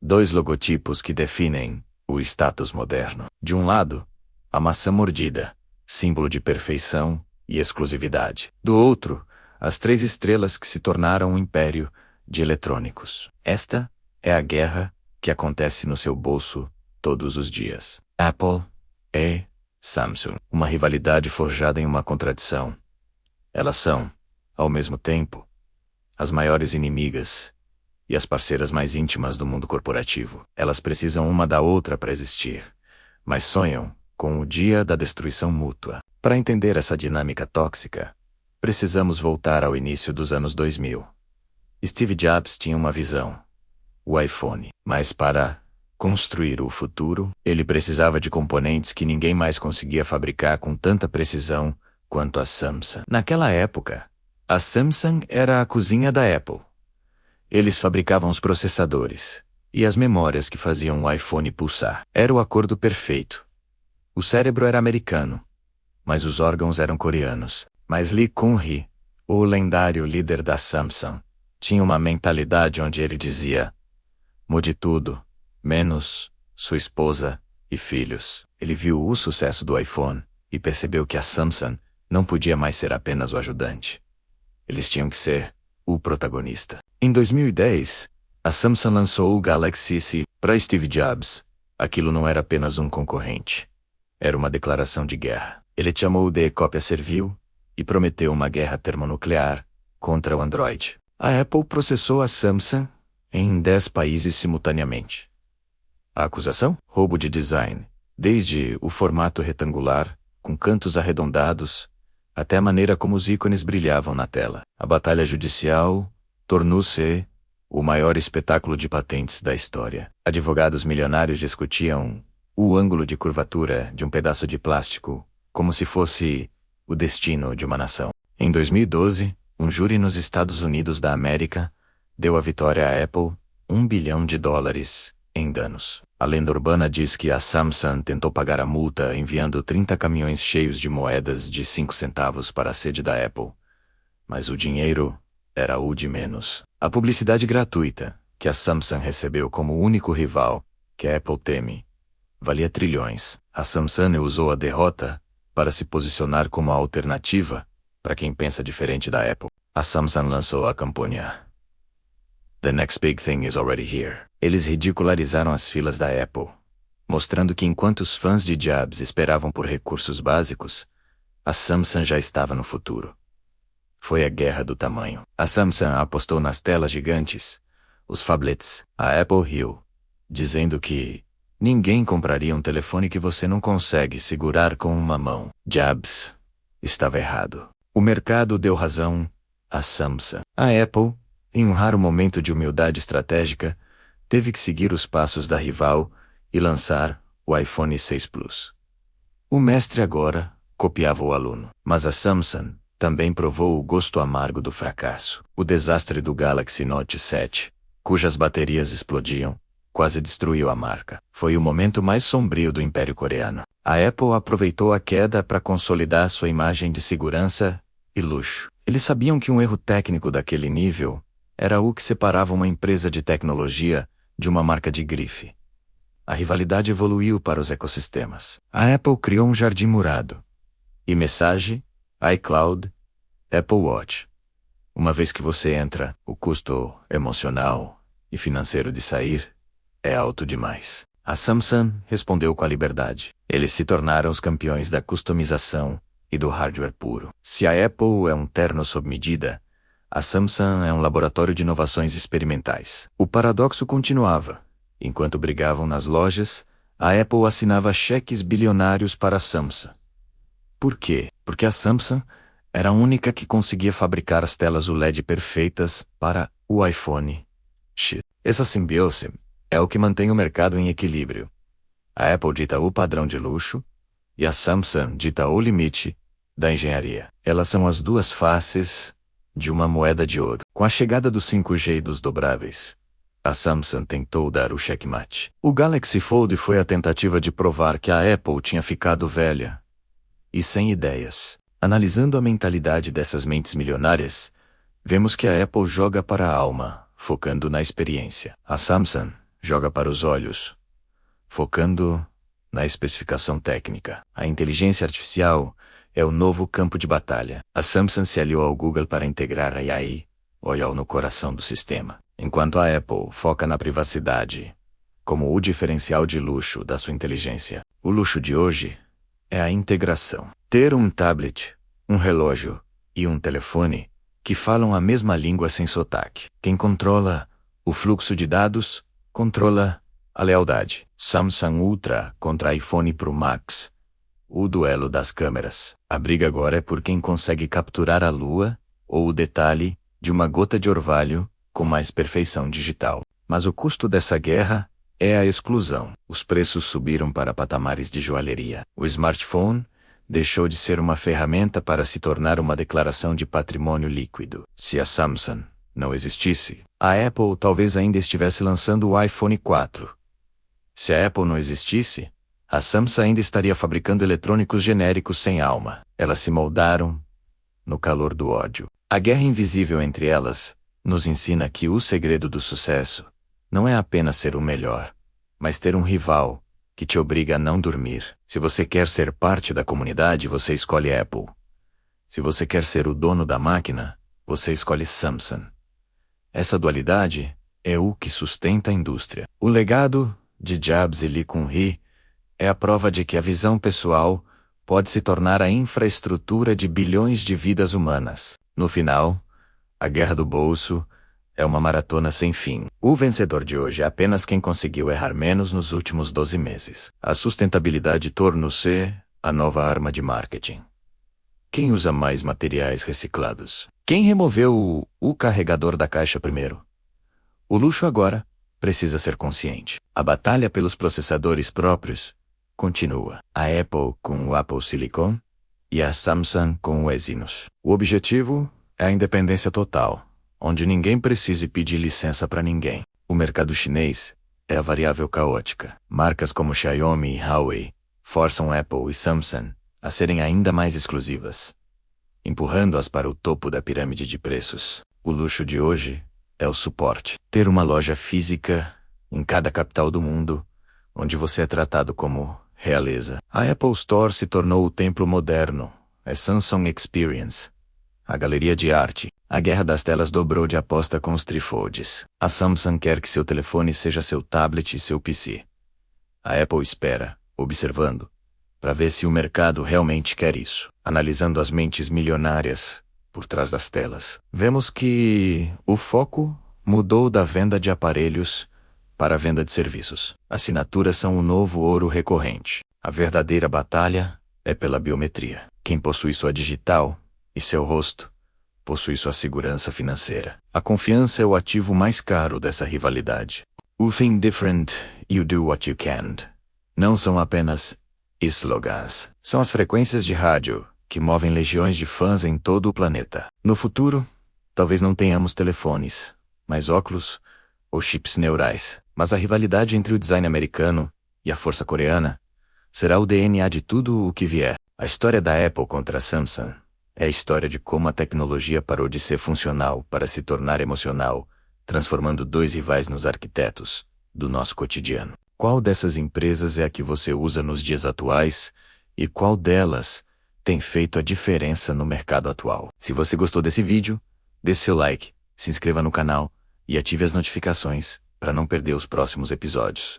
Dois logotipos que definem o status moderno. De um lado, a maçã mordida, símbolo de perfeição e exclusividade. Do outro, as 3 estrelas que se tornaram um império de eletrônicos. Esta é a guerra que acontece no seu bolso todos os dias. Apple e Samsung. Uma rivalidade forjada em uma contradição. Elas são, ao mesmo tempo, as maiores inimigas e as parceiras mais íntimas do mundo corporativo. Elas precisam uma da outra para existir, mas sonham com o dia da destruição mútua. Para entender essa dinâmica tóxica, precisamos voltar ao início dos anos 2000. Steve Jobs tinha uma visão: o iPhone. Mas para construir o futuro, ele precisava de componentes que ninguém mais conseguia fabricar com tanta precisão quanto a Samsung. Naquela época, a Samsung era a cozinha da Apple. Eles fabricavam os processadores e as memórias que faziam o iPhone pulsar. Era o acordo perfeito. O cérebro era americano, mas os órgãos eram coreanos. Mas Lee Kun-hee, o lendário líder da Samsung, tinha uma mentalidade onde ele dizia: mude tudo, menos sua esposa e filhos. Ele viu o sucesso do iPhone e percebeu que a Samsung não podia mais ser apenas o ajudante. Eles tinham que ser o protagonista. Em 2010, a Samsung lançou o Galaxy S. Para Steve Jobs, aquilo não era apenas um concorrente. Era uma declaração de guerra. Ele chamou de cópia servil e prometeu uma guerra termonuclear contra o Android. A Apple processou a Samsung em 10 países simultaneamente. A acusação? Roubo de design, desde o formato retangular, com cantos arredondados, até a maneira como os ícones brilhavam na tela. A batalha judicial tornou-se o maior espetáculo de patentes da história. Advogados milionários discutiam o ângulo de curvatura de um pedaço de plástico, como se fosse o destino de uma nação. Em 2012, um júri nos Estados Unidos da América deu a vitória à Apple $1 bilhão em danos. A lenda urbana diz que a Samsung tentou pagar a multa enviando 30 caminhões cheios de moedas de 5 centavos para a sede da Apple. Mas o dinheiro era o de menos. A publicidade gratuita, que a Samsung recebeu como o único rival que a Apple teme, valia trilhões. A Samsung usou a derrota para se posicionar como a alternativa para quem pensa diferente da Apple. A Samsung lançou a campanha "The next big thing is already here". Eles ridicularizaram as filas da Apple, mostrando que enquanto os fãs de Jobs esperavam por recursos básicos, a Samsung já estava no futuro. Foi a guerra do tamanho. A Samsung apostou nas telas gigantes, os phablets. A Apple riu, dizendo que ninguém compraria um telefone que você não consegue segurar com uma mão. Jobs estava errado. O mercado deu razão à Samsung. A Apple, em um raro momento de humildade estratégica, teve que seguir os passos da rival e lançar o iPhone 6 Plus. O mestre agora copiava o aluno. Mas a Samsung também provou o gosto amargo do fracasso. O desastre do Galaxy Note 7, cujas baterias explodiam, quase destruiu a marca. Foi o momento mais sombrio do Império Coreano. A Apple aproveitou a queda para consolidar sua imagem de segurança e luxo. Eles sabiam que um erro técnico daquele nível era o que separava uma empresa de tecnologia de uma marca de grife. A rivalidade evoluiu para os ecossistemas. A Apple criou um jardim murado. E-messagem, iCloud, Apple Watch. Uma vez que você entra, o custo emocional e financeiro de sair é alto demais. A Samsung respondeu com a liberdade. Eles se tornaram os campeões da customização e do hardware puro. Se a Apple é um terno sob medida, a Samsung é um laboratório de inovações experimentais. O paradoxo continuava. Enquanto brigavam nas lojas, a Apple assinava cheques bilionários para a Samsung. Por quê? Porque a Samsung era a única que conseguia fabricar as telas OLED perfeitas para o iPhone X. Essa simbiose é o que mantém o mercado em equilíbrio. A Apple dita o padrão de luxo e a Samsung dita o limite da engenharia. Elas são as duas faces de uma moeda de ouro. Com a chegada do 5G e dos dobráveis, a Samsung tentou dar o checkmate. O Galaxy Fold foi a tentativa de provar que a Apple tinha ficado velha e sem ideias. Analisando a mentalidade dessas mentes milionárias, vemos que a Apple joga para a alma, focando na experiência. A Samsung joga para os olhos, focando na especificação técnica. A inteligência artificial é o novo campo de batalha. A Samsung se aliou ao Google para integrar a AI, olhou no coração do sistema, enquanto a Apple foca na privacidade, como o diferencial de luxo da sua inteligência. O luxo de hoje é a integração. Ter um tablet, um relógio e um telefone que falam a mesma língua sem sotaque. Quem controla o fluxo de dados, controla a lealdade. Samsung Ultra contra iPhone Pro Max. O duelo das câmeras. A briga agora é por quem consegue capturar a lua, ou o detalhe, de uma gota de orvalho, com mais perfeição digital. Mas o custo dessa guerra é a exclusão. Os preços subiram para patamares de joalheria. O smartphone deixou de ser uma ferramenta para se tornar uma declaração de patrimônio líquido. Se a Samsung não existisse, a Apple talvez ainda estivesse lançando o iPhone 4. Se a Apple não existisse, a Samsung ainda estaria fabricando eletrônicos genéricos sem alma. Elas se moldaram no calor do ódio. A guerra invisível entre elas nos ensina que o segredo do sucesso não é apenas ser o melhor, mas ter um rival que te obriga a não dormir. Se você quer ser parte da comunidade, você escolhe Apple. Se você quer ser o dono da máquina, você escolhe Samsung. Essa dualidade é o que sustenta a indústria. O legado de Jobs e Lee Kun-hee é a prova de que a visão pessoal pode se tornar a infraestrutura de bilhões de vidas humanas. No final, a guerra do bolso é uma maratona sem fim. O vencedor de hoje é apenas quem conseguiu errar menos nos últimos 12 meses. A sustentabilidade tornou-se a nova arma de marketing. Quem usa mais materiais reciclados? Quem removeu o carregador da caixa primeiro? O luxo agora precisa ser consciente. A batalha pelos processadores próprios continua. A Apple com o Apple Silicon e a Samsung com o Exynos. O objetivo é a independência total, onde ninguém precise pedir licença para ninguém. O mercado chinês é a variável caótica. Marcas como Xiaomi e Huawei forçam Apple e Samsung a serem ainda mais exclusivas, empurrando-as para o topo da pirâmide de preços. O luxo de hoje é o suporte. Ter uma loja física em cada capital do mundo, onde você é tratado como realeza. A Apple Store se tornou o templo moderno. É Samsung Experience, a galeria de arte. A guerra das telas dobrou de aposta com os trifolds. A Samsung quer que seu telefone seja seu tablet e seu PC. A Apple espera, observando, para ver se o mercado realmente quer isso. Analisando as mentes milionárias por trás das telas, vemos que o foco mudou da venda de aparelhos para a venda de serviços. Assinaturas são o novo ouro recorrente. A verdadeira batalha é pela biometria. Quem possui sua digital e seu rosto possui sua segurança financeira. A confiança é o ativo mais caro dessa rivalidade. O think different, you do what you can't. Não são apenas slogans. São as frequências de rádio que movem legiões de fãs em todo o planeta. No futuro, talvez não tenhamos telefones, mas óculos ou chips neurais. Mas a rivalidade entre o design americano e a força coreana será o DNA de tudo o que vier. A história da Apple contra a Samsung é a história de como a tecnologia parou de ser funcional para se tornar emocional, transformando dois rivais nos arquitetos do nosso cotidiano. Qual dessas empresas é a que você usa nos dias atuais e qual delas tem feito a diferença no mercado atual? Se você gostou desse vídeo, dê seu like, se inscreva no canal e ative as notificações para não perder os próximos episódios.